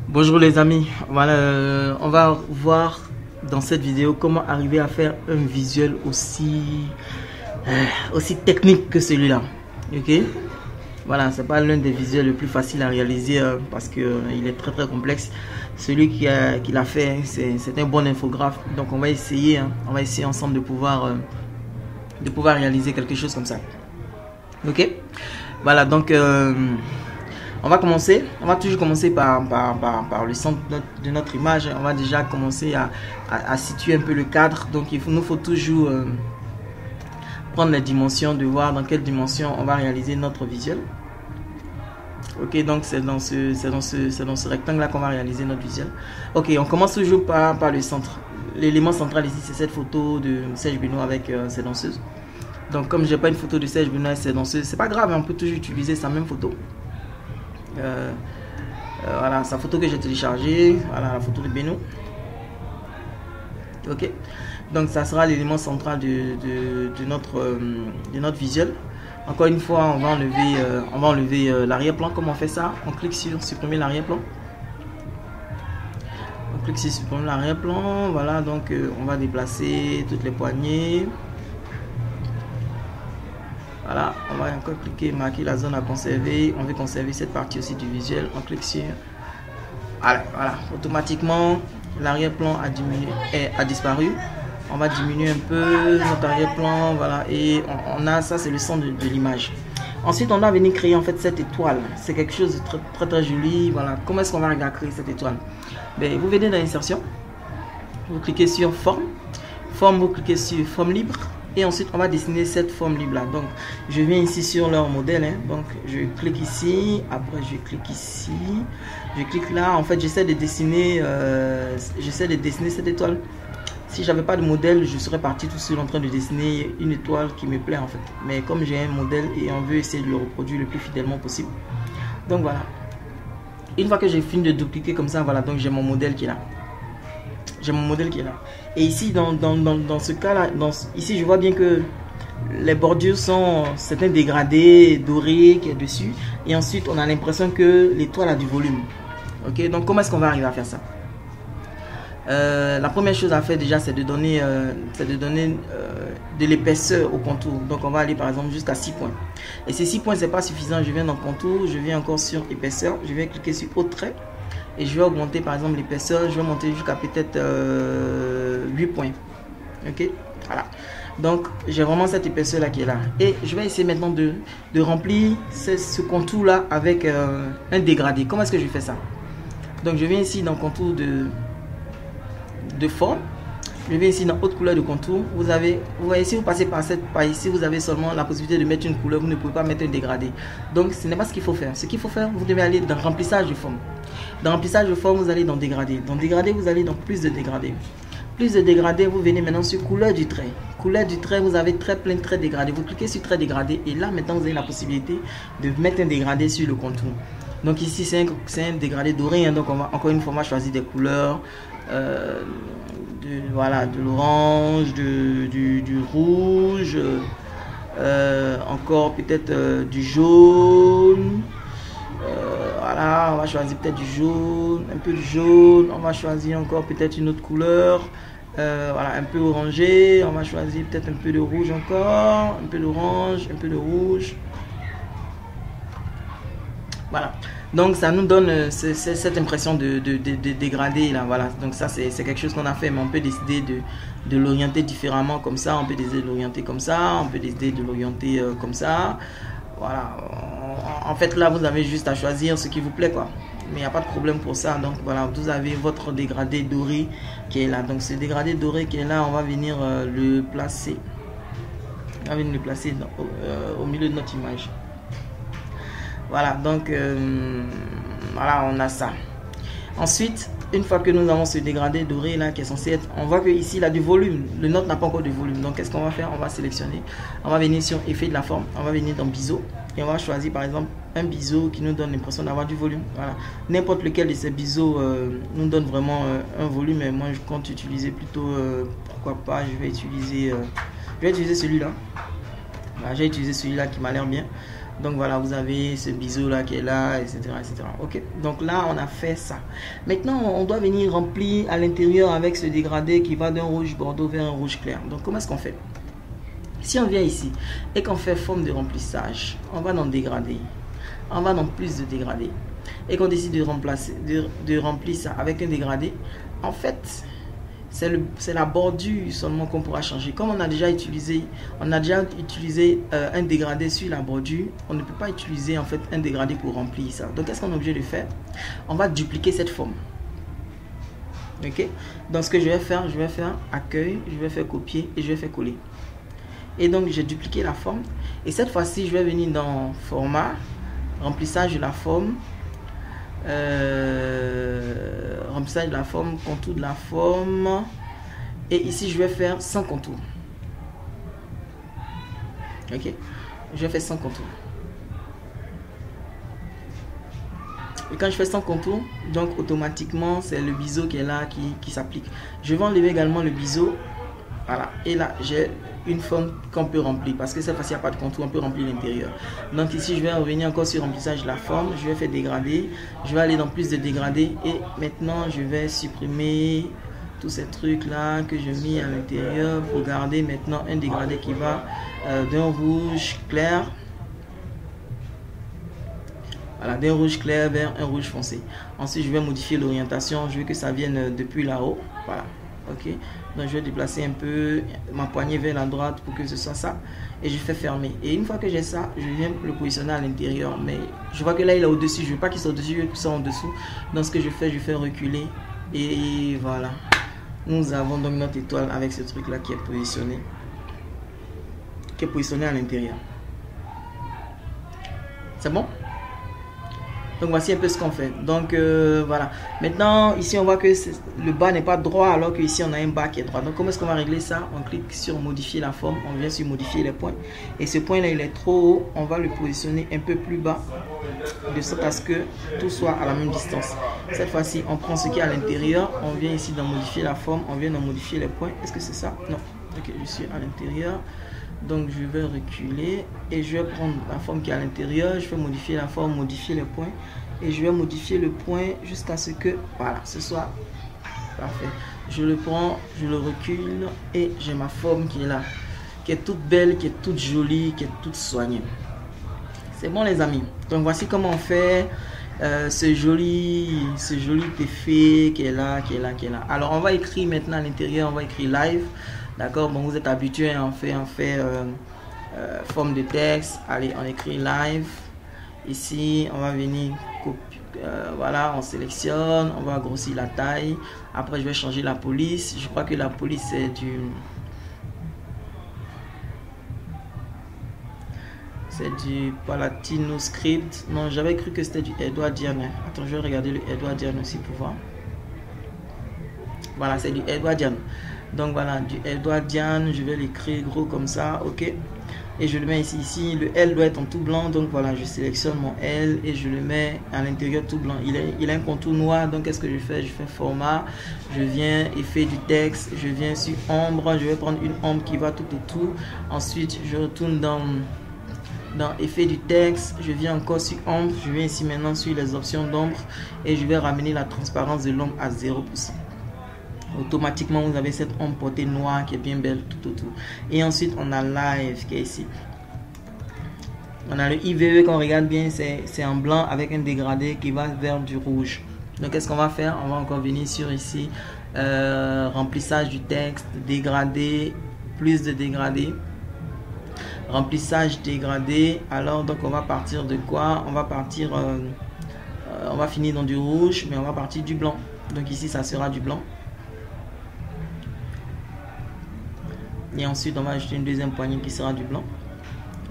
Bonjour les amis, voilà, on va voir dans cette vidéo comment arriver à faire un visuel aussi technique que celui-là. Ok, voilà, c'est pas l'un des visuels les plus faciles à réaliser parce que il est très complexe. Celui qui l'a fait, c'est un bon infographe, donc on va essayer ensemble de pouvoir réaliser quelque chose comme ça. Ok, voilà, donc on va toujours commencer par le centre de notre image. On va déjà commencer à situer un peu le cadre. Donc nous faut toujours prendre les dimensions, de voir dans quelle dimension on va réaliser notre visuel. Ok, donc c'est dans ce rectangle là qu'on va réaliser notre visuel. Ok, on commence toujours par le centre. L'élément central ici, c'est cette photo de Serge Benoît avec ses danseuses. Donc comme j'ai pas une photo de Serge Benoît et ses danseuses, c'est pas grave, on peut toujours utiliser sa même photo. Voilà sa photo que j'ai téléchargée, voilà la photo de Benoît. Ok, donc ça sera l'élément central de notre visuel. Encore une fois, on va enlever l'arrière-plan. Comment on fait ça? On clique sur supprimer l'arrière-plan. On clique sur supprimer l'arrière-plan. Voilà, donc on va déplacer toutes les poignées. Voilà, on va encore cliquer, marquer la zone à conserver. On veut conserver cette partie aussi du visuel. On clique sur. Voilà, automatiquement l'arrière-plan a disparu. On va diminuer un peu notre arrière-plan, voilà, et on a ça, c'est le centre de l'image. Ensuite, on va venir créer en fait cette étoile. C'est quelque chose de très joli. Voilà, comment est-ce qu'on va créer cette étoile? Ben, vous venez dans l'insertion, vous cliquez sur forme, vous cliquez sur forme libre. Et ensuite, on va dessiner cette forme libre là. Donc, je viens ici sur leur modèle. Hein. Donc, je clique ici. Après, je clique ici. Je clique là. En fait, j'essaie de dessiner cette étoile. Si j'avais pas de modèle, je serais parti tout seul en train de dessiner une étoile qui me plaît en fait. Mais comme j'ai un modèle et on veut essayer de le reproduire le plus fidèlement possible. Donc, voilà. Une fois que j'ai fini de dupliquer comme ça, voilà. Donc, j'ai mon modèle qui est là. J'ai mon modèle qui est là. Et ici, dans ce cas-là, ici, je vois bien que les bordures c'est un dégradé doré qui est dessus. Et ensuite, on a l'impression que l'étoile a du volume. Ok, donc comment est-ce qu'on va arriver à faire ça? La première chose à faire déjà, c'est de donner, de l'épaisseur au contour. Donc, on va aller par exemple jusqu'à 6 points. Et ces 6 points, c'est pas suffisant. Je viens dans contour, je viens encore sur épaisseur. Je vais cliquer sur haut trait. Et je vais augmenter par exemple l'épaisseur, je vais monter jusqu'à peut-être 8 points. Ok, voilà. Donc j'ai vraiment cette épaisseur là qui est là. Et je vais essayer maintenant de remplir ce contour là avec un dégradé. Comment est-ce que je fais ça? Donc je viens ici dans contour de forme. Je viens ici dans haute couleur de contour. Vous voyez, si vous passez par ici, vous avez seulement la possibilité de mettre une couleur. Vous ne pouvez pas mettre un dégradé. Donc ce n'est pas ce qu'il faut faire. Ce qu'il faut faire, vous devez aller dans remplissage de forme. Dans remplissage de forme, vous allez dans dégradé. Dans dégradé, vous allez dans plus de dégradé. Plus de dégradé, vous venez maintenant sur couleur du trait. Couleur du trait, vous avez plein de traits dégradés. Vous cliquez sur trait dégradé et là maintenant vous avez la possibilité de mettre un dégradé sur le contour. Donc ici c'est un dégradé doré. Hein, donc on va encore une fois on va choisir des couleurs. Voilà, de l'orange, du rouge, encore peut-être du jaune. Voilà, on va choisir peut-être du jaune, un peu de jaune. On va choisir encore peut-être une autre couleur. Voilà, un peu orangé. On va choisir peut-être un peu de rouge encore, un peu d'orange, un peu de rouge. Voilà. Donc ça nous donne cette impression de dégradé là, voilà. Donc ça c'est quelque chose qu'on a fait, mais on peut décider de l'orienter différemment comme ça. On peut décider de l'orienter comme ça, on peut décider de l'orienter comme ça. Voilà. En fait là vous avez juste à choisir ce qui vous plaît quoi. Mais il n'y a pas de problème pour ça. Donc voilà, vous avez votre dégradé doré qui est là. Donc ce dégradé doré qui est là, on va venir le placer. On va venir le placer au milieu de notre image. Voilà, donc voilà, on a ça. Ensuite, une fois que nous avons ce dégradé doré là qui est censé être, on voit que ici il a du volume. Le nôtre n'a pas encore de volume. Donc qu'est-ce qu'on va faire? On va sélectionner. On va venir sur effet de la forme. On va venir dans biseau. Et on va choisir par exemple un biseau qui nous donne l'impression d'avoir du volume. Voilà. N'importe lequel de ces biseaux nous donne vraiment un volume. Mais moi je compte utiliser plutôt, pourquoi pas, je vais utiliser celui-là. Voilà, j'ai utilisé celui-là qui m'a l'air bien. Donc voilà, vous avez ce biseau là qui est là, etc., etc. Ok, donc là on a fait ça. Maintenant on doit venir remplir à l'intérieur avec ce dégradé qui va d'un rouge bordeaux vers un rouge clair. Donc comment est-ce qu'on fait? Si on vient ici et qu'on fait forme de remplissage, on va dans dégradé, on va dans plus de dégradé et qu'on décide de remplir ça avec un dégradé, en fait c'est la bordure seulement qu'on pourra changer. Comme on a déjà utilisé un dégradé sur la bordure, on ne peut pas utiliser en fait un dégradé pour remplir ça. Donc qu'est-ce qu'on est obligé de faire? On va dupliquer cette forme. Ok, donc ce que je vais faire accueil, je vais faire copier et je vais faire coller. Et donc j'ai dupliqué la forme et cette fois-ci je vais venir dans format, remplissage de la forme, remplissage de la forme, contour de la forme, et ici je vais faire sans contour. Ok, je vais faire sans contour. Et quand je fais sans contour, donc automatiquement c'est le biseau qui est là qui s'applique. Je vais enlever également le biseau. Voilà, et là j'ai une forme qu'on peut remplir parce que cette fois-ci il n'y a pas de contour, on peut remplir l'intérieur. Donc ici je vais revenir encore sur remplissage de la forme, je vais faire dégrader, je vais aller dans plus de dégradés et maintenant je vais supprimer tous ces trucs là que j'ai mis à l'intérieur pour garder maintenant un dégradé qui va d'un rouge clair, voilà, d'un rouge clair vers un rouge foncé. Ensuite je vais modifier l'orientation, je veux que ça vienne depuis là-haut, voilà. Ok, donc je vais déplacer un peu ma poignée vers la droite pour que ce soit ça et je fais fermer. Et une fois que j'ai ça, je viens le positionner à l'intérieur, mais je vois que là il est au-dessus, je veux pas qu'il soit au-dessus, je veux qu'il soit en dessous. Donc ce que je fais reculer et voilà, nous avons donc notre étoile avec ce truc là qui est positionné à l'intérieur. C'est bon? Donc voici un peu ce qu'on fait. Donc voilà. Maintenant ici on voit que le bas n'est pas droit alors que ici on a un bas qui est droit. Donc comment est-ce qu'on va régler ça? On clique sur modifier la forme, on vient sur modifier les points. Et ce point là il est trop haut, on va le positionner un peu plus bas de sorte à ce que tout soit à la même distance. Cette fois-ci on prend ce qui est à l'intérieur, on vient ici dans modifier la forme, on vient dans modifier les points. Est-ce que c'est ça? Non. Ok, je suis à l'intérieur. Donc je vais reculer et je vais prendre la forme qui est à l'intérieur, je vais modifier la forme, modifier les points et je vais modifier le point jusqu'à ce que voilà, ce soit parfait. Je le prends, je le recule et j'ai ma forme qui est là, qui est toute belle, qui est toute jolie, qui est toute soignée. C'est bon les amis. Donc voici comment on fait ce joli effet qui est là. Alors on va écrire maintenant à l'intérieur, on va écrire live. D'accord, bon, vous êtes habitués, on fait forme de texte. Allez, on écrit live. Ici, on va venir copier. Voilà, on sélectionne, on va grossir la taille. Après, je vais changer la police. Je crois que la police c'est du Palatino Script. Non, j'avais cru que c'était du Edward Diane. Attends, je vais regarder le Edward Diane aussi pour voir. Voilà, c'est du Edward Diane. Donc voilà, du Edward Diane, je vais l'écrire gros comme ça, ok. Et je le mets ici, le L doit être en tout blanc, donc voilà, je sélectionne mon L et je le mets à l'intérieur tout blanc. Il a un contour noir, donc qu'est-ce que je fais? Je fais format, je viens effet du texte, je viens sur ombre, je vais prendre une ombre qui va tout autour. Ensuite, je retourne dans effet du texte, je viens encore sur ombre, je viens ici maintenant sur les options d'ombre et je vais ramener la transparence de l'ombre à 0%. Automatiquement vous avez cette ombre portée noire qui est bien belle tout autour. Et ensuite on a live qui est ici. On a le IVE, quand on regarde bien, c'est en blanc avec un dégradé qui va vers du rouge. Donc qu'est-ce qu'on va faire? On va encore venir sur ici, remplissage du texte, dégradé, plus de dégradé, remplissage dégradé. Alors donc on va partir de quoi? On va partir, on va finir dans du rouge, mais on va partir du blanc. Donc ici ça sera du blanc. Et ensuite on va ajouter une deuxième poignée qui sera du blanc.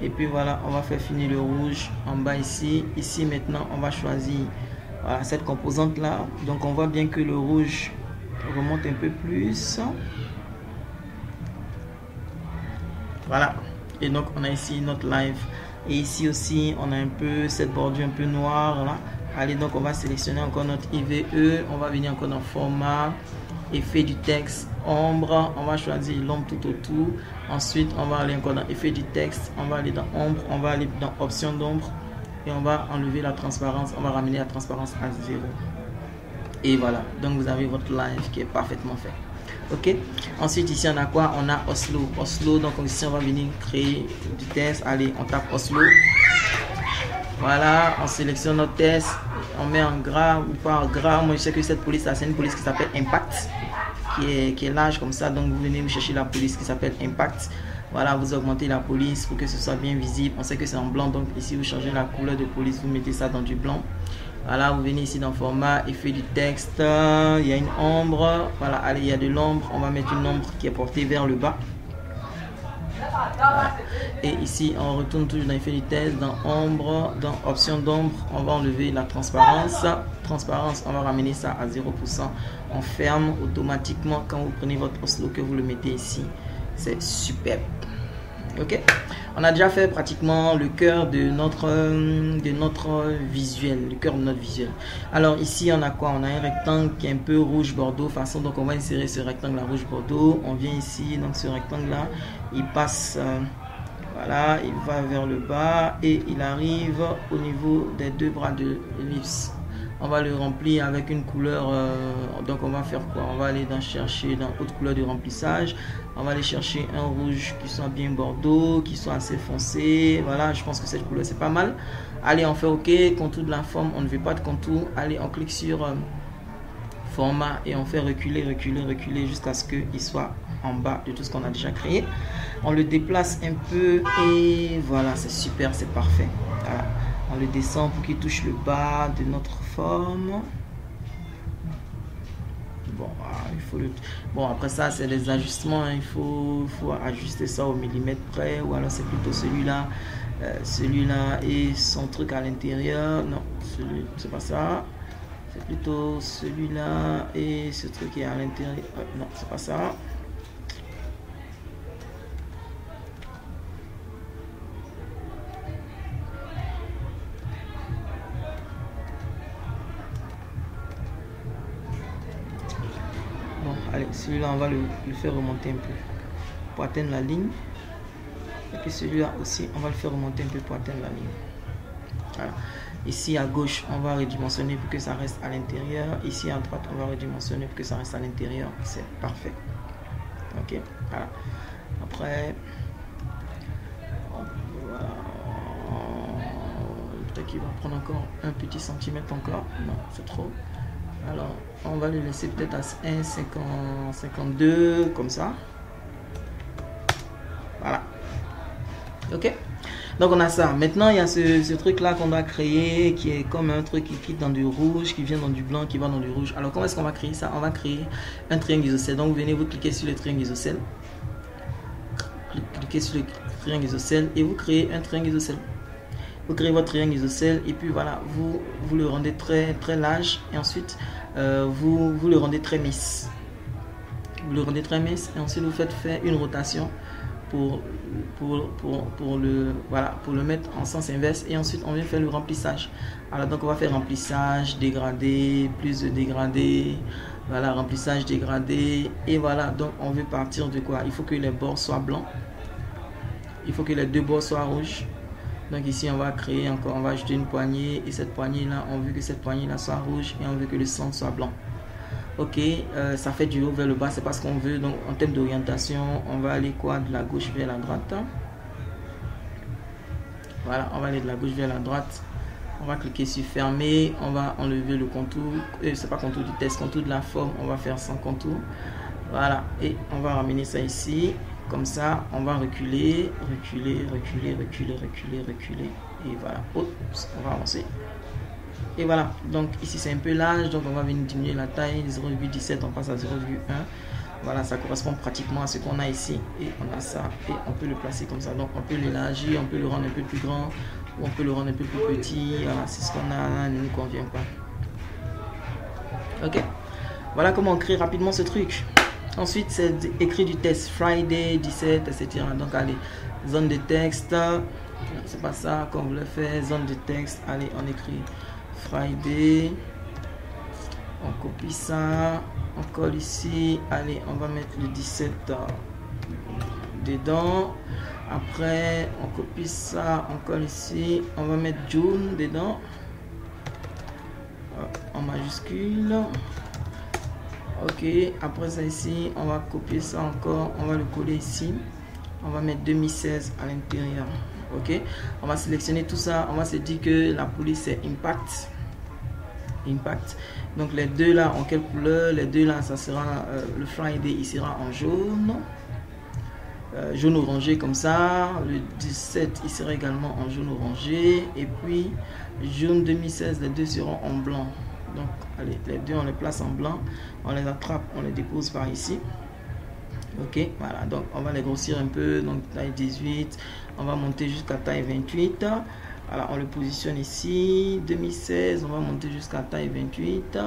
Et puis voilà, on va faire finir le rouge en bas ici. Ici maintenant on va choisir voilà, cette composante là. Donc on voit bien que le rouge remonte un peu plus. Voilà. Et donc on a ici notre live. Et ici aussi on a un peu cette bordure un peu noire là. Allez, donc on va sélectionner encore notre IVE. On va venir encore dans format. effet du texte, ombre, on va choisir l'ombre tout autour. Ensuite, on va aller encore dans effet du texte, on va aller dans ombre, on va aller dans option d'ombre et on va enlever la transparence, on va ramener la transparence à 0. Et voilà, donc vous avez votre live qui est parfaitement fait. Ok, ensuite ici on a quoi? On a Oslo. Oslo, donc ici on va venir créer du test. Allez, on tape Oslo. Voilà, on sélectionne notre test, on met en gras ou pas en gras. Moi je sais que cette police là, c'est une police qui s'appelle Impact, qui est large comme ça. Donc vous venez vous chercher la police qui s'appelle Impact. Voilà, vous augmentez la police pour que ce soit bien visible. On sait que c'est en blanc, donc ici vous changez la couleur de police, vous mettez ça dans du blanc. Voilà, vous venez ici dans format, effet du texte, il y a une ombre. Voilà, allez, il y a de l'ombre, on va mettre une ombre qui est portée vers le bas. Voilà. Et ici, on retourne toujours dans effet du texte, dans ombre, dans option d'ombre, on va enlever la transparence. Transparence, on va ramener ça à 0%. On ferme automatiquement quand vous prenez votre Oslo, que vous le mettez ici. C'est superbe. Ok, on a déjà fait pratiquement le cœur de notre visuel, le cœur de notre visuel. Alors ici on a quoi? On a un rectangle qui est un peu rouge bordeaux façon, donc on va insérer ce rectangle à rouge bordeaux. On vient ici, donc ce rectangle là, il passe, voilà, il va vers le bas et il arrive au niveau des deux bras de l'ellipse. On va le remplir avec une couleur, donc on va faire quoi? On va aller chercher dans haute couleur de remplissage. On va aller chercher un rouge qui soit bien bordeaux, qui soit assez foncé. Voilà, je pense que cette couleur c'est pas mal. Allez, on fait OK, contour de la forme, on ne veut pas de contour. Allez, on clique sur format et on fait reculer, reculer, reculer jusqu'à ce qu'il soit en bas de tout ce qu'on a déjà créé. On le déplace un peu et voilà, c'est super, c'est parfait. Voilà. On le descend pour qu'il touche le bas de notre forme. Bon, il faut le... bon, après ça, c'est des ajustements. Hein. Il faut ajuster ça au millimètre près. Ou alors, c'est plutôt celui-là. Celui-là et son truc à l'intérieur. Non, c'est pas ça. C'est plutôt celui-là et ce truc qui est à l'intérieur. Non, c'est pas ça. Allez, celui-là, on va le faire remonter un peu pour atteindre la ligne. Et puis celui-là aussi, on va le faire remonter un peu pour atteindre la ligne. Voilà. Ici à gauche, on va redimensionner pour que ça reste à l'intérieur. Ici à droite, on va redimensionner pour que ça reste à l'intérieur. C'est parfait. Ok, voilà. Après, voilà. Peut-être qu'il va prendre encore un petit centimètre encore. Non, c'est trop. Alors, on va le laisser peut-être à 1,52 comme ça. Voilà. Ok. Donc, on a ça. Maintenant, il y a ce truc-là qu'on doit créer qui est comme un truc qui quitte dans du rouge, qui vient dans du blanc, qui va dans du rouge. Alors, comment est-ce qu'on va créer ça? On va créer un triangle isocèle. Donc, vous venez, vous cliquez sur le triangle isocèle. Cliquez sur le triangle isocèle et vous créez un triangle isocèle. Vous créez votre triangle isocèle et puis voilà, vous le rendez très large et ensuite vous le rendez très mince. Vous le rendez très mince et ensuite vous faites faire une rotation pour le mettre en sens inverse et ensuite on vient faire le remplissage. Alors donc on va faire remplissage, dégradé, plus de dégradé, voilà, remplissage, dégradé et voilà. Donc on veut partir de quoi? Il faut que les bords soient blancs, il faut que les deux bords soient rouges. Donc ici on va créer encore, on va ajouter une poignée et cette poignée là, on veut que cette poignée là soit rouge et on veut que le centre soit blanc. Ok, ça fait du haut vers le bas, c'est pas ce qu'on veut. Donc en termes d'orientation, on va aller quoi? De la gauche vers la droite. Voilà, on va aller de la gauche vers la droite. On va cliquer sur fermer, on va enlever le contour, c'est pas contour du test, contour de la forme, on va faire sans contour. Voilà, et on va ramener ça ici. Comme ça, on va reculer, reculer, reculer, reculer, reculer, reculer. Et voilà, oups, on va avancer. Et voilà, donc ici c'est un peu large, donc on va venir diminuer la taille, 0,17, on passe à 0,1. Voilà, ça correspond pratiquement à ce qu'on a ici. Et on a ça, et on peut le placer comme ça. Donc on peut l'élargir, on peut le rendre un peu plus grand, ou on peut le rendre un peu plus petit. Voilà, c'est ce qu'on a, ne nous convient pas. Ok, voilà comment on crée rapidement ce truc. Ensuite, c'est écrit du test Friday 17, etc. Donc, allez, zone de texte. C'est pas ça qu'on voulait faire. Zone de texte. Allez, on écrit Friday. On copie ça. On colle ici. Allez, on va mettre le 17 dedans. Après, on copie ça, on colle ici. On va mettre June dedans. En majuscule. Ok, après ça ici, on va copier ça encore. On va le coller ici. On va mettre 2016 à l'intérieur. Ok, on va sélectionner tout ça. On va se dire que la police c'est Impact. Impact. Donc les deux là en quelle couleur? Les deux là, ça sera le Friday, il sera en jaune. Jaune orangé comme ça. Le 17 il sera également en jaune orangé. Et puis jaune 2016, les deux seront en blanc. Donc allez, les deux on les place en blanc. On les attrape, on les dépose par ici. Ok, voilà, donc on va les grossir un peu. Donc taille 18, on va monter jusqu'à taille 28. Voilà, on le positionne ici. 2016, on va monter jusqu'à taille 28.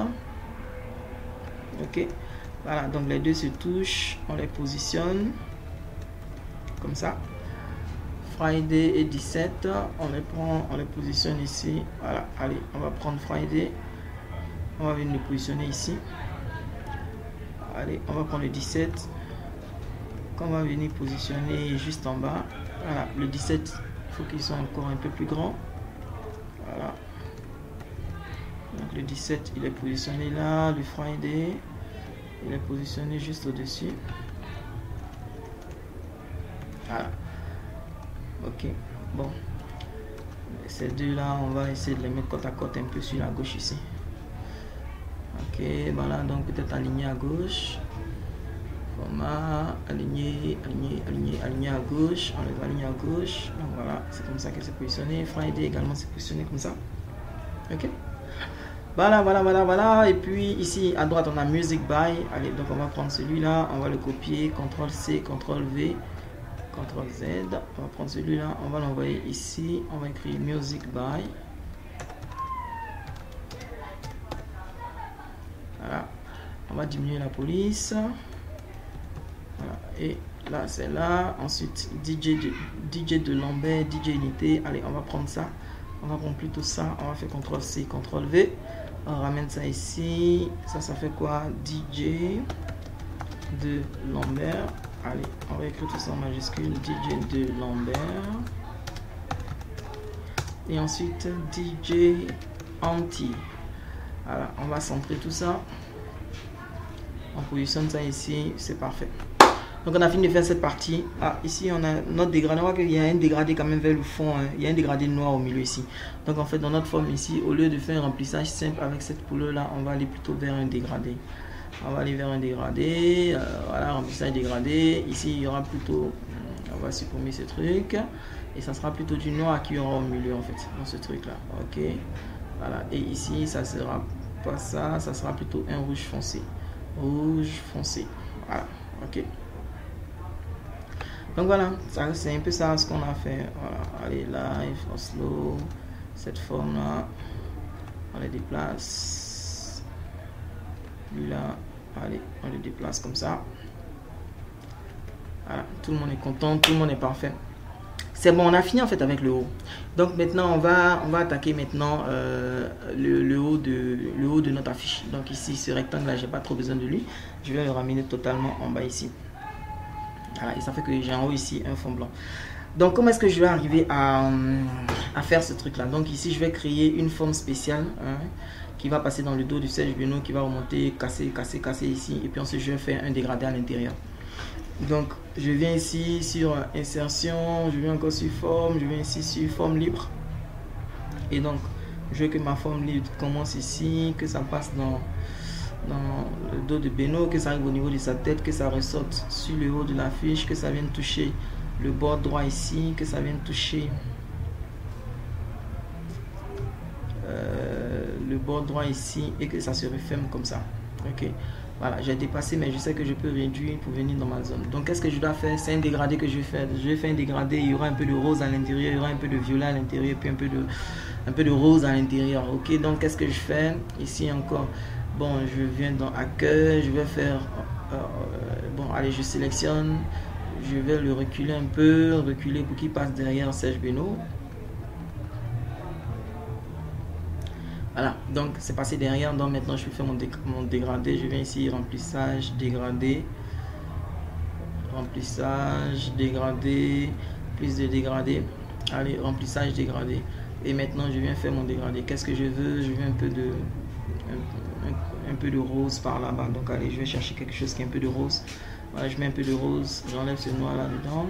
Ok, voilà, donc les deux se touchent. On les positionne comme ça. Friday et 17, on les prend, on les positionne ici. Voilà, allez, on va prendre Friday. On va venir le positionner ici. Allez, on va prendre le 17. Qu'on va venir positionner juste en bas. Voilà, le 17, il faut qu'il soit encore un peu plus grand. Voilà. Donc le 17, il est positionné là. Le Friday, il est positionné juste au-dessus. Voilà. Ok, bon. Ces deux-là, on va essayer de les mettre côte à côte un peu sur la gauche ici. Ok, voilà, donc peut-être aligné à gauche. Format, aligné à gauche. On les va aligner à gauche. Donc voilà, c'est comme ça que c'est positionné. Friday également c'est positionné comme ça. Ok. Voilà. Et puis ici à droite on a Music By. Allez, donc on va prendre celui-là, on va le copier. CTRL-C, CTRL-V, CTRL-Z. On va prendre celui-là, on va l'envoyer ici. On va écrire Music By. Voilà. On va diminuer la police. Voilà. Et là c'est là. Ensuite DJ de Lambert, DJ Unité. Allez, on va prendre ça. On va prendre plutôt ça. On va faire CTRL-C, CTRL-V. On ramène ça ici. Ça fait quoi? DJ de Lambert. Allez, on va écrire tout ça en majuscule. DJ de Lambert. Et ensuite DJ Anti. Voilà, on va centrer tout ça. On positionne ça ici. C'est parfait. Donc on a fini de faire cette partie. Ah, ici on a notre dégradé. On voit qu'il y a un dégradé quand même vers le fond. Hein. Il y a un dégradé noir au milieu ici. Donc en fait dans notre forme ici, au lieu de faire un remplissage simple avec cette couleur là, on va aller plutôt vers un dégradé. On va aller vers un dégradé. Voilà, remplissage dégradé. Ici il y aura plutôt, on va supprimer ce truc. Et ça sera plutôt du noir qui aura au milieu en fait. Dans ce truc là. Ok. Voilà. Et ici ça sera pas ça. Ça sera plutôt un rouge foncé. Rouge foncé. Voilà. Ok. Donc voilà, c'est un peu ça ce qu'on a fait. Voilà, allez, live, slow, cette forme là, on les déplace. Lui là, allez, on le déplace comme ça. Voilà, tout le monde est content, tout le monde est parfait. C'est bon, on a fini en fait avec le haut. Donc maintenant on va attaquer maintenant le haut de notre affiche. Donc ici ce rectangle là, j'ai pas trop besoin de lui. Je vais le ramener totalement en bas ici. Voilà, et ça fait que j'ai en haut ici un fond blanc. Donc comment est-ce que je vais arriver à faire ce truc là? Donc ici je vais créer une forme spéciale qui va passer dans le dos du Serge Benoît, qui va remonter, casser ici, et puis ensuite je vais faire un dégradé à l'intérieur. Donc je viens ici sur insertion, je viens encore sur forme, je viens ici sur forme libre, et donc je veux que ma forme libre commence ici, que ça passe dans le dos de Benoît, que ça arrive au niveau de sa tête, que ça ressorte sur le haut de la fiche, que ça vienne toucher le bord droit ici, que ça vienne toucher le bord droit ici, et que ça se referme comme ça. Ok, voilà, j'ai dépassé, mais je sais que je peux réduire pour venir dans ma zone. Donc qu'est-ce que je dois faire? C'est un dégradé que je vais faire. Je vais faire un dégradé, il y aura un peu de rose à l'intérieur, il y aura un peu de violet à l'intérieur, puis un peu de rose à l'intérieur. Ok, donc qu'est-ce que je fais ici encore? Bon, je viens dans accueil, je vais faire bon, allez, je sélectionne, je vais le reculer un peu, reculer pour qu'il passe derrière Serge Benoît. Voilà, donc c'est passé derrière. Donc maintenant je vais faire mon dégradé. Je viens ici, remplissage, dégradé. Remplissage, dégradé, plus de dégradé. Allez, remplissage, dégradé. Et maintenant je viens faire mon dégradé. Qu'est-ce que je veux? Je veux un peu de rose par là-bas. Donc allez, je vais chercher quelque chose qui est un peu de rose. Voilà, je mets un peu de rose. J'enlève ce noir là-dedans.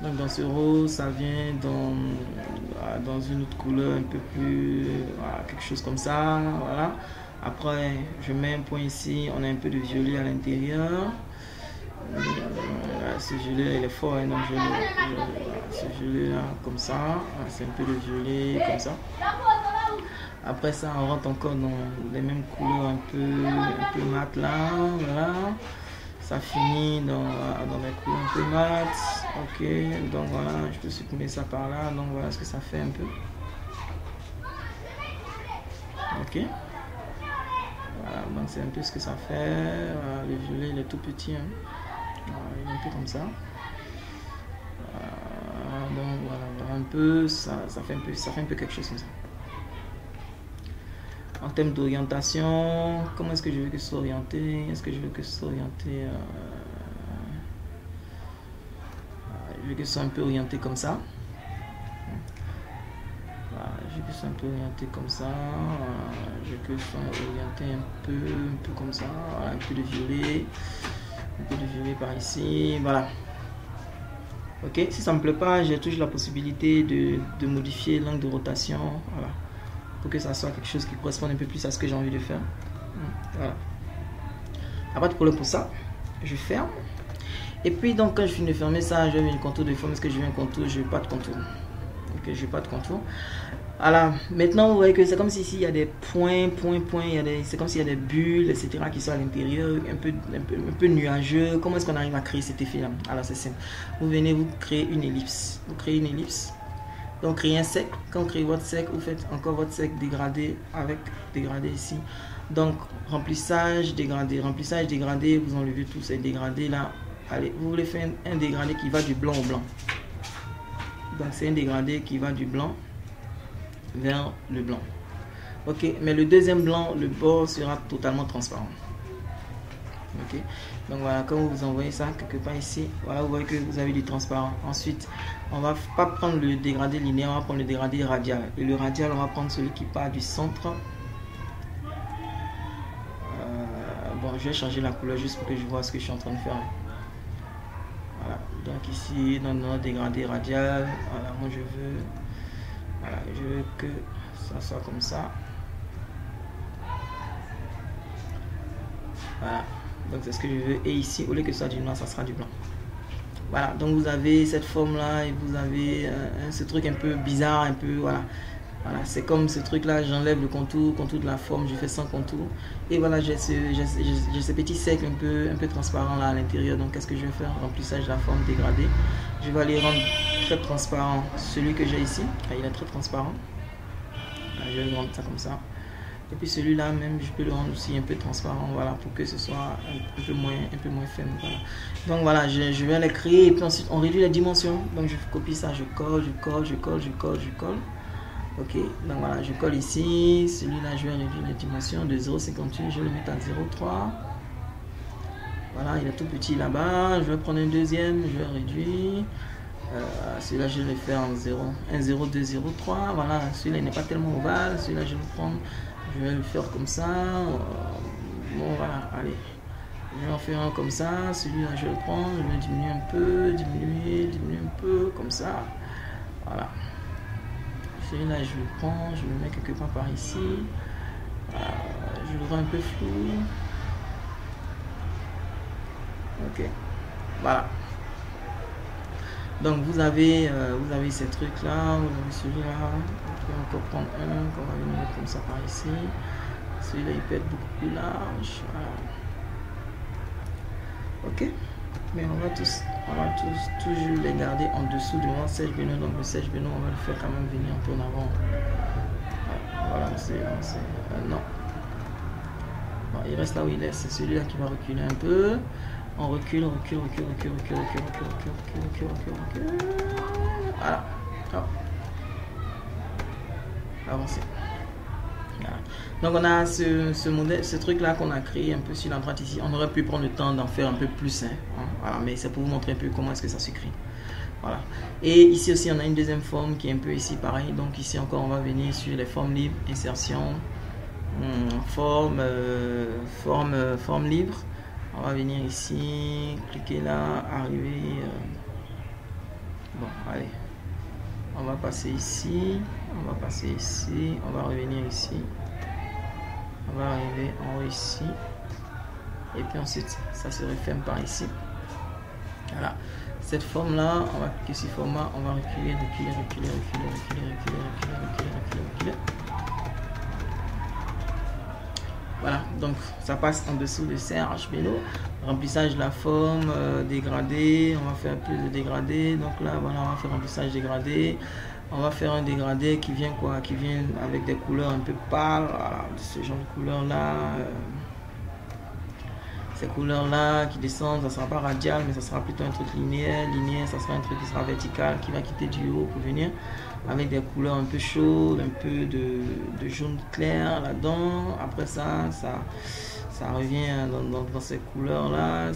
Donc dans ce rose, ça vient dans une autre couleur un peu plus, voilà, quelque chose comme ça. Voilà. Après, je mets un point ici. On a un peu de violet à l'intérieur. Ce violet il est fort, hein, donc ce violet là comme ça, c'est un peu de violet comme ça. Après ça on rentre encore dans les mêmes couleurs un peu mat là, voilà. Ça finit dans les couleurs un peu mat. Ok, donc voilà, je peux supprimer ça par là. Donc voilà ce que ça fait un peu. Ok, voilà, donc c'est un peu ce que ça fait. Voilà, le violet il est tout petit, hein. Il est un peu comme ça. Donc voilà, un peu, ça fait un peu quelque chose comme ça. En termes d'orientation, comment est-ce que je veux que ce soit orienté? Est-ce que je veux que ce soit orienté je veux que ce soit un peu orienté comme ça. Voilà, je veux que ce soit un peu orienté comme ça. Je veux que ce soit orienté un peu comme ça. Voilà, un peu de violet. Un peu de violet par ici. Voilà. Ok, si ça me plaît pas, j'ai toujours la possibilité de modifier l'angle de rotation. Voilà. Pour que ça soit quelque chose qui corresponde un peu plus à ce que j'ai envie de faire. Voilà. Pas de problème pour ça. Je ferme. Et puis donc quand je finis de fermer ça, je mets le contour de forme. Est-ce que je veux un contour? Je veux pas de contour. Ok, je veux pas de contour. Voilà. Maintenant vous voyez que c'est comme si ici il y a des points. C'est comme s'il y a des bulles, etc. qui sont à l'intérieur, un peu nuageux. Comment est-ce qu'on arrive à créer cet effet-là? Alors c'est simple. Vous venez, vous créez une ellipse. Vous créez une ellipse. Donc créez un cercle. Quand vous créez votre cercle, vous faites encore votre cercle dégradé avec dégradé ici. Donc remplissage, dégradé, vous enlevez tous ces dégradés là. Allez, vous voulez faire un dégradé qui va du blanc au blanc. Donc c'est un dégradé qui va du blanc vers le blanc. Ok, mais le deuxième blanc, le bord sera totalement transparent. Ok, donc voilà, quand vous envoyez ça quelque part ici, voilà, vous voyez que vous avez du transparent. Ensuite, on va pas prendre le dégradé linéaire, on va prendre le dégradé radial. Et le radial, on va prendre celui qui part du centre. Bon, je vais changer la couleur juste pour que je vois ce que je suis en train de faire. Voilà, donc ici, dans notre dégradé radial, voilà, moi je veux, voilà, je veux que ça soit comme ça. Voilà, donc c'est ce que je veux. Et ici, au lieu que ce soit du noir, ça sera du blanc. Voilà, donc vous avez cette forme là et vous avez ce truc un peu bizarre, un peu, voilà. Voilà, c'est comme ce truc là, j'enlève le contour de la forme, je fais sans contour. Et voilà, j'ai ce petit cercle un peu transparent là à l'intérieur. Donc qu'est-ce que je vais faire? Remplissage de la forme dégradée. Je vais aller rendre très transparent celui que j'ai ici. Il est très transparent. Je vais rendre ça comme ça. Et puis celui-là même, je peux le rendre aussi un peu transparent, voilà, pour que ce soit un peu moins ferme. Voilà. Donc voilà, je vais les créer et puis ensuite on réduit les dimensions. Donc je copie ça, je colle. Ok, donc voilà, je colle ici. Celui-là, je vais réduire les dimensions de 0,58, je vais le mettre à 0,3. Voilà, il est tout petit là-bas. Je vais prendre un deuxième, je vais réduire. Celui-là, je vais le faire en 1,02, 0,3. Voilà, celui-là, il n'est pas tellement ovale. Celui-là, je vais le prendre, je vais le faire comme ça. Bon, voilà, allez. Je vais en faire un comme ça. Celui-là, je vais le prendre, je vais diminuer un peu, diminuer un peu, comme ça. Voilà. Celui-là, je le prends, je le mets quelque part par ici. Je le rends un peu flou. Ok. Voilà. Donc vous avez ces trucs là, vous avez celui-là. Vous pouvez encore prendre un qu'on va le mettre comme ça par ici. Celui-là, il peut être beaucoup plus large. Voilà. Ok. Mais on va toujours les garder en dessous de mon sèche-benoît. Donc le sèche-benoît, on va le faire quand même venir un peu en avant. Voilà, non. Bon, il reste là où il est. C'est celui-là qui va reculer un peu. On recule. Voilà. Hop. Avancer. Voilà. Donc on a ce modèle, ce truc là qu'on a créé un peu sur la droite ici. On aurait pu prendre le temps d'en faire un peu plus, hein, voilà, mais c'est pour vous montrer un peu comment est-ce que ça s'écrit. Voilà. Et ici aussi on a une deuxième forme qui est un peu ici pareil. Donc ici encore on va venir sur les formes libres, insertion, forme libre. On va venir ici, cliquer là, arriver. Bon, allez. On va passer ici, on va passer ici, on va revenir ici. On va arriver en haut ici. Et puis ensuite, ça se referme par ici. Voilà. Cette forme là, on va cliquer sur format, on va reculer. Voilà, donc ça passe en dessous de Serge Beno. Remplissage de la forme, dégradé, on va faire plus de dégradé. Donc là, voilà, on va faire remplissage dégradé. On va faire un dégradé qui vient quoi? Qui vient avec des couleurs un peu pâles, voilà, ce genre de couleurs là. Ces couleurs là qui descendent, ça sera pas radial, mais ça sera plutôt un truc linéaire. Linéaire, ça sera un truc qui sera vertical, qui va quitter du haut pour venir avec des couleurs un peu chaudes, un peu de jaune clair là-dedans. Après ça revient dans ces couleurs là.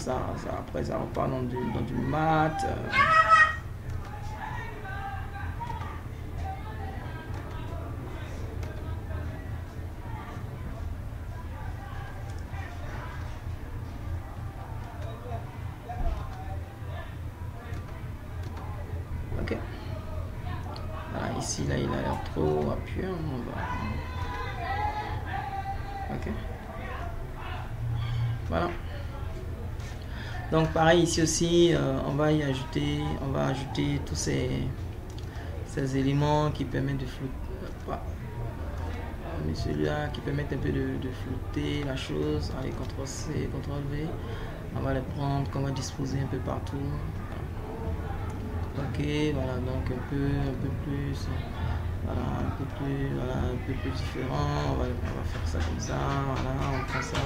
Après ça repart dans du mat. Ok. Voilà, ici là il a l'air trop appuyé. Ok. Voilà. Donc pareil ici aussi, on va ajouter tous ces éléments qui permettent de flotter. Mais celui-là qui permettent un peu de flotter la chose. Allez, CTRL C, CTRL V. On va les prendre, qu'on va disposer un peu partout. Ok, voilà, donc un peu plus, voilà, un peu plus différent. On va faire ça comme ça, voilà, on prend ça.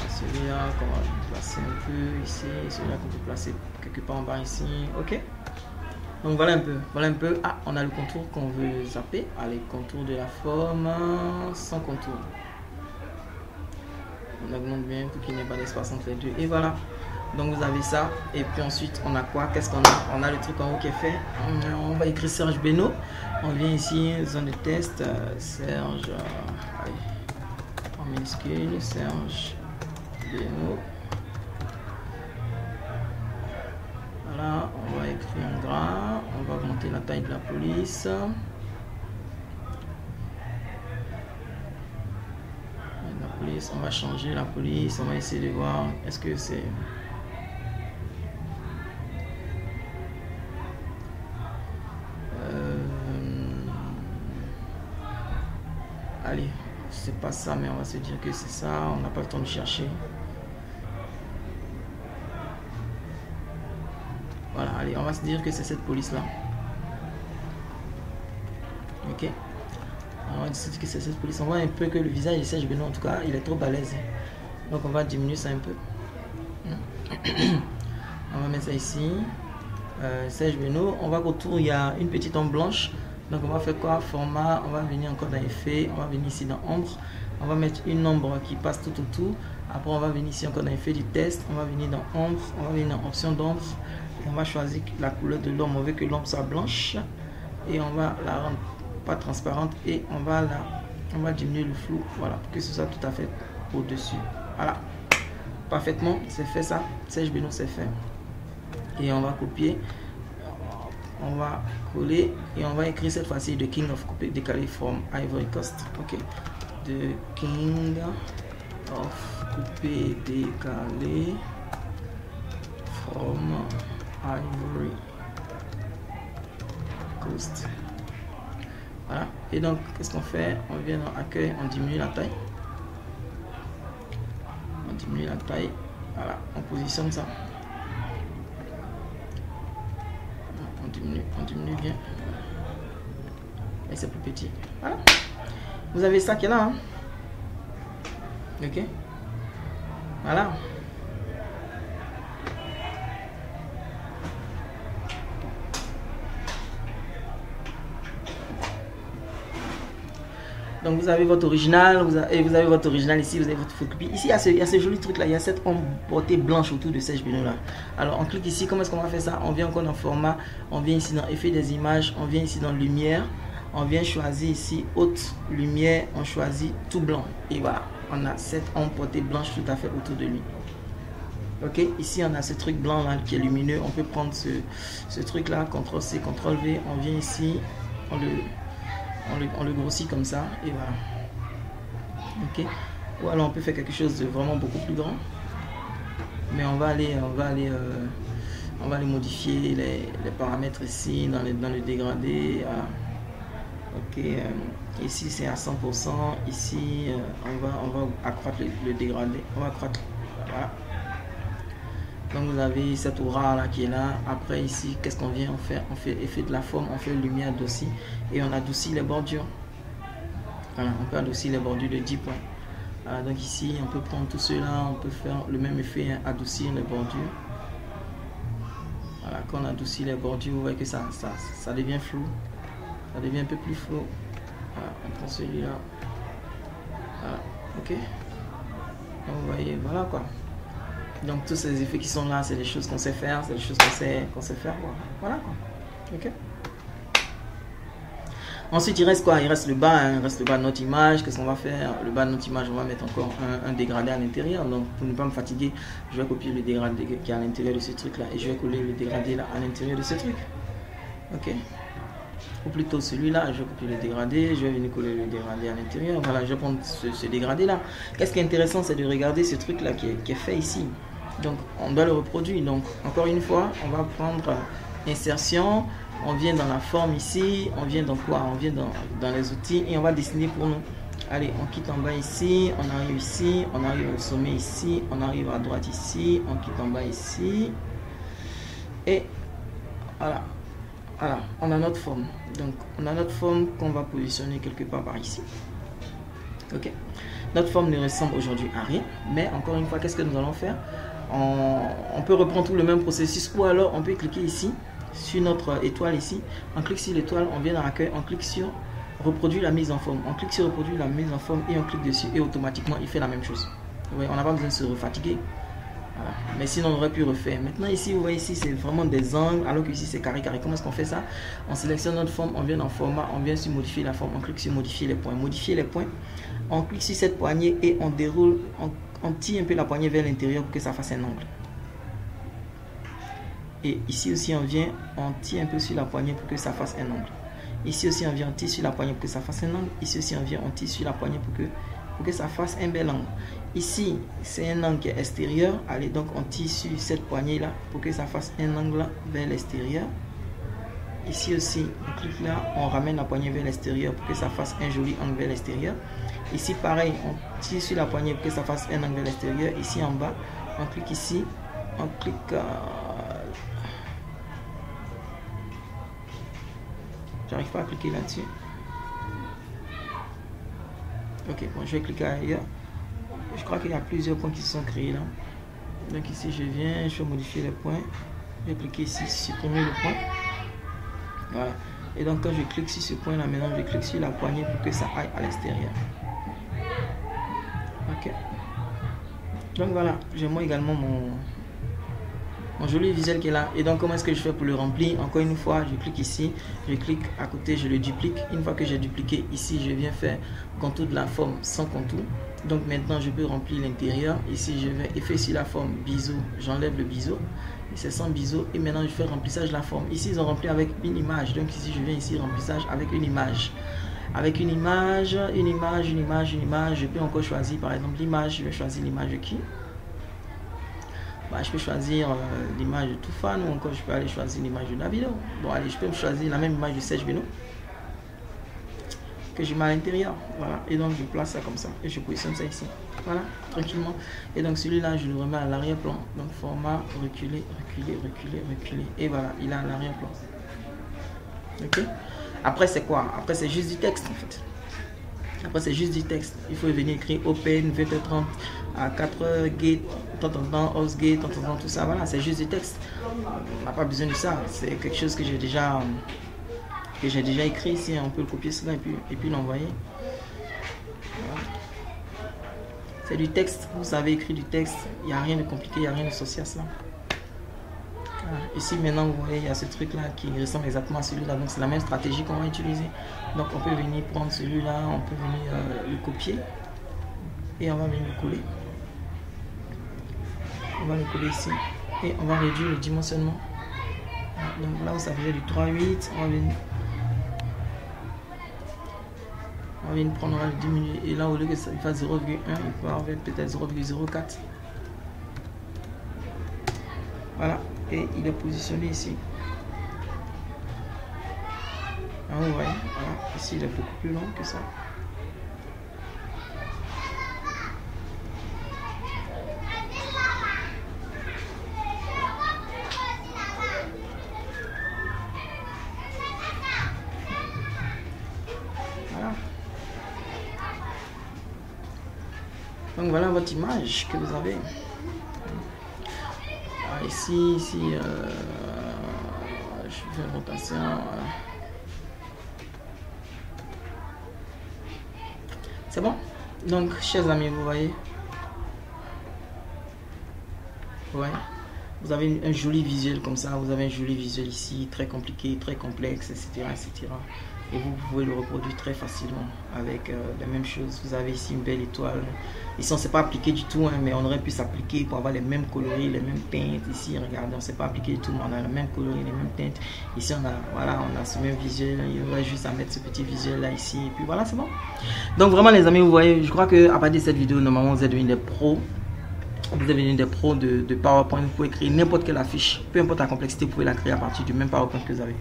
Celui-là qu'on va placer un peu ici, celui-là qu'on peut placer quelque part en bas ici, ok. Donc voilà un peu, ah, on a le contour qu'on veut zapper, allez, contour de la forme, sans contour. On augmente bien pour qu'il n'y ait pas d'espace entre les deux, et voilà. Donc vous avez ça, et puis ensuite on a quoi? Qu'est-ce qu'on a? On a le truc en haut qui est fait. On va écrire Serge Beno. On vient ici, zone de test, Serge, allez, en minuscule, Serge Beno. Voilà, on va écrire en gras, on va augmenter la taille de la police. La police, on va changer la police, on va essayer de voir est-ce que c'est... Allez, c'est pas ça, mais on va se dire que c'est ça, on n'a pas le temps de chercher. Voilà, allez, on va se dire que c'est cette police-là. Ok. On va se dire que c'est cette police. On voit un peu que le visage de Serge Beno, en tout cas, il est trop balèze. Donc on va diminuer ça un peu. On va mettre ça ici. Serge Beno, on voit qu'autour il y a une petite ombre blanche. Donc on va faire quoi? Format, on va venir encore dans effet, on va venir ici dans ombre, on va mettre une ombre qui passe tout autour. Après on va venir ici encore dans effet du test, on va venir dans ombre, on va venir dans option d'ombre et on va choisir la couleur de l'ombre. On veut que l'ombre soit blanche et on va la rendre pas transparente et on va diminuer le flou, voilà, pour que ce soit tout à fait au-dessus. Voilà, parfaitement, c'est fait ça. Serge Beno, c'est fait. Et on va copier. On va coller et on va écrire cette fois-ci The King of Coupé Décalé from Ivory Coast. Ok, The King of Coupé Décalé from Ivory Coast. Voilà, et donc qu'est-ce qu'on fait? On vient dans accueil, on diminue la taille. On diminue la taille. Voilà, on positionne ça. On diminue bien. Et c'est plus petit. Voilà. Vous avez ça qui est là. Hein? Ok. Voilà. Donc vous avez votre original, vous avez votre original ici, vous avez votre photocopie. Ici, il y a ce joli truc là, il y a cette ombre portée blanche autour de Serge Benoît là. Alors on clique ici, comment est-ce qu'on va faire ça? On vient encore dans format, on vient ici dans effet des images, on vient ici dans lumière, on vient choisir ici haute lumière, on choisit tout blanc. Et voilà, on a cette ombre portée blanche tout à fait autour de lui. Ok, ici on a ce truc blanc là qui est lumineux, on peut prendre ce truc là, CTRL-C, CTRL-V, on vient ici, on le grossit comme ça et voilà. Ok, ou alors on peut faire quelque chose de vraiment beaucoup plus grand, mais on va aller modifier les paramètres ici dans le dégradé. Ok, ici c'est à 100%, ici on va accroître le dégradé, on va accroître, voilà. Donc vous avez cette aura là qui est là. Après ici, qu'est-ce qu'on vient faire? On fait effet de la forme, on fait lumière adoucie et on adoucit les bordures. Voilà, on peut adoucir les bordures de 10 points. Voilà, donc ici, on peut prendre tout cela, on peut faire le même effet, hein, adoucir les bordures. Voilà, quand on adoucit les bordures, vous voyez que ça devient flou. Ça devient un peu plus flou. Voilà, on prend celui-là. Voilà, ok. Donc vous voyez, voilà quoi. Donc tous ces effets qui sont là, c'est des choses qu'on sait faire, c'est des choses qu'on sait faire. Voilà quoi. Ok. Ensuite il reste quoi? Il reste le bas, hein. Il reste le bas de notre image. Qu'est-ce qu'on va faire? Le bas de notre image, on va mettre encore un dégradé à l'intérieur. Donc pour ne pas me fatiguer, je vais copier le dégradé qui est à l'intérieur de ce truc là et je vais coller le dégradé là à l'intérieur de ce truc. Ok. Ou plutôt celui-là, je vais copier le dégradé, je vais venir coller le dégradé à l'intérieur. Voilà, je vais prendre ce dégradé là. Qu'est-ce qui est intéressant, c'est de regarder ce truc là qui est fait ici. Donc on doit le reproduire. Donc encore une fois, on va prendre insertion, on vient dans la forme ici, on vient dans quoi? On vient dans les outils et on va dessiner pour nous. Allez, on quitte en bas ici, on arrive ici, on arrive au sommet ici, on arrive à droite ici, on quitte en bas ici. Et voilà. Voilà, on a notre forme. Donc, on a notre forme qu'on va positionner quelque part par ici. Ok. Notre forme ne ressemble aujourd'hui à rien. Mais encore une fois, qu'est-ce que nous allons faire? On peut reprendre tout le même processus. Ou alors, on peut cliquer ici, sur notre étoile ici. On clique sur l'étoile, on vient dans l'accueil, on clique sur reproduire la mise en forme. On clique sur reproduire la mise en forme et on clique dessus. Et automatiquement, il fait la même chose. Vous voyez, on n'a pas besoin de se refatiguer. Voilà. Mais sinon on aurait pu refaire. Maintenant ici, vous voyez ici c'est vraiment des angles, alors que ici c'est carré carré. Comment est-ce qu'on fait ça? On sélectionne notre forme, on vient dans format, on vient sur modifier la forme, on clique sur modifier les points. Modifier les points, on clique sur cette poignée et on déroule, on tire un peu la poignée vers l'intérieur pour que ça fasse un angle. Et ici aussi on vient, on tire un peu sur la poignée pour que ça fasse un angle. Ici aussi on vient, on tire sur la poignée pour que ça fasse un angle. Ici aussi on vient, on tire sur la poignée pour que ça fasse un bel angle. Ici, c'est un angle qui est extérieur. Allez, donc on tire sur cette poignée là pour que ça fasse un angle vers l'extérieur. Ici aussi, on clique là, on ramène la poignée vers l'extérieur pour que ça fasse un joli angle vers l'extérieur. Ici, pareil, on tire sur la poignée pour que ça fasse un angle vers l'extérieur. Ici en bas, on clique ici, on clique. J'arrive pas à cliquer là-dessus. Ok, bon, je vais cliquer ailleurs. Je crois qu'il y a plusieurs points qui se sont créés là. Donc ici je viens, je vais modifier les points. Je vais cliquer ici, supprimer le point. Voilà. Et donc quand je clique sur ce point là, maintenant je clique sur la poignée pour que ça aille à l'extérieur. Ok. Donc voilà, j'ai moi également mon joli visuel qui est là. Et donc comment est-ce que je fais pour le remplir? Encore une fois, je clique ici, je clique à côté, je le duplique. Une fois que j'ai dupliqué ici, je viens faire contour de la forme sans contour. Donc maintenant je peux remplir l'intérieur. Ici je vais effet sur la forme biseau, j'enlève le biseau et c'est sans biseau. Et maintenant je fais remplissage de la forme. Ici ils ont rempli avec une image. Donc ici je viens ici remplissage avec une image. Avec une image. Je peux encore choisir par exemple l'image. Je vais choisir l'image de qui? Bah, je peux choisir l'image de Toufan ou encore je peux aller choisir l'image de Davido. Bon allez, je peux me choisir la même image de Serge Benoît que je mets à l'intérieur. Voilà, et donc je place ça comme ça et je positionne ça ici. Voilà, tranquillement. Et donc celui-là, je le remets à l'arrière-plan. Donc format, reculer, reculer, reculer, reculer. Et voilà, il est à l'arrière-plan. Ok. Après c'est quoi? Après c'est juste du texte en fait. Après c'est juste du texte. Il faut venir écrire open VP30 à 4 gate, host gate, tout ça. Voilà, c'est juste du texte. On n'a pas besoin de ça. C'est quelque chose que j'ai déjà écrit ici. On peut le copier cela et puis l'envoyer. C'est du texte, vous savez écrire du texte, il n'y a rien de compliqué, il n'y a rien de sorcier à cela. Voilà. Ici maintenant vous voyez il y a ce truc là qui ressemble exactement à celui-là, donc c'est la même stratégie qu'on va utiliser. Donc on peut venir prendre celui-là, on peut venir le copier et on va venir le coller. On va le coller ici et on va réduire le dimensionnement. Voilà. Donc là où ça faisait du 3,8, on va venir prendre, on va le diminuer et là au lieu que ça fasse 0,1, il peut avoir peut-être 0,04. Voilà, et il est positionné ici. Ah, vous voyez, voilà, ici il est beaucoup plus long que ça. Voilà. Donc voilà votre image que vous avez. Ici, je fais une rotation. Voilà. C'est bon. Donc, chers amis, vous voyez. Ouais. Vous avez un joli visuel comme ça. Vous avez un joli visuel ici, très compliqué, très complexe, etc., etc. Et vous pouvez le reproduire très facilement avec les mêmes choses. Vous avez ici une belle étoile. Ici, on ne s'est pas appliqué du tout, hein, mais on aurait pu s'appliquer pour avoir les mêmes coloris, les mêmes teintes. Ici, regardez, on ne s'est pas appliqué du tout, mais on a les mêmes coloris, les mêmes teintes. Ici, on a ce même visuel. Il va juste à mettre ce petit visuel là ici. Et puis voilà, c'est bon. Donc vraiment, les amis, vous voyez, je crois qu'à partir de cette vidéo, normalement, vous êtes devenus des pros. Vous devenez des pros de PowerPoint. Vous pouvez créer n'importe quelle affiche, peu importe la complexité, vous pouvez la créer à partir du même PowerPoint que vous avez.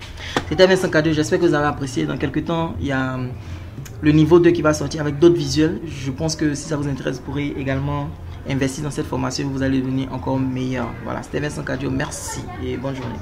C'était Vincent Cadeau, j'espère que vous avez apprécié. Dans quelques temps, il y a le niveau 2 qui va sortir avec d'autres visuels. Je pense que si ça vous intéresse, vous pourrez également investir dans cette formation. Vous allez devenir encore meilleur. Voilà, c'était Vincent Cadeau, merci et bonne journée.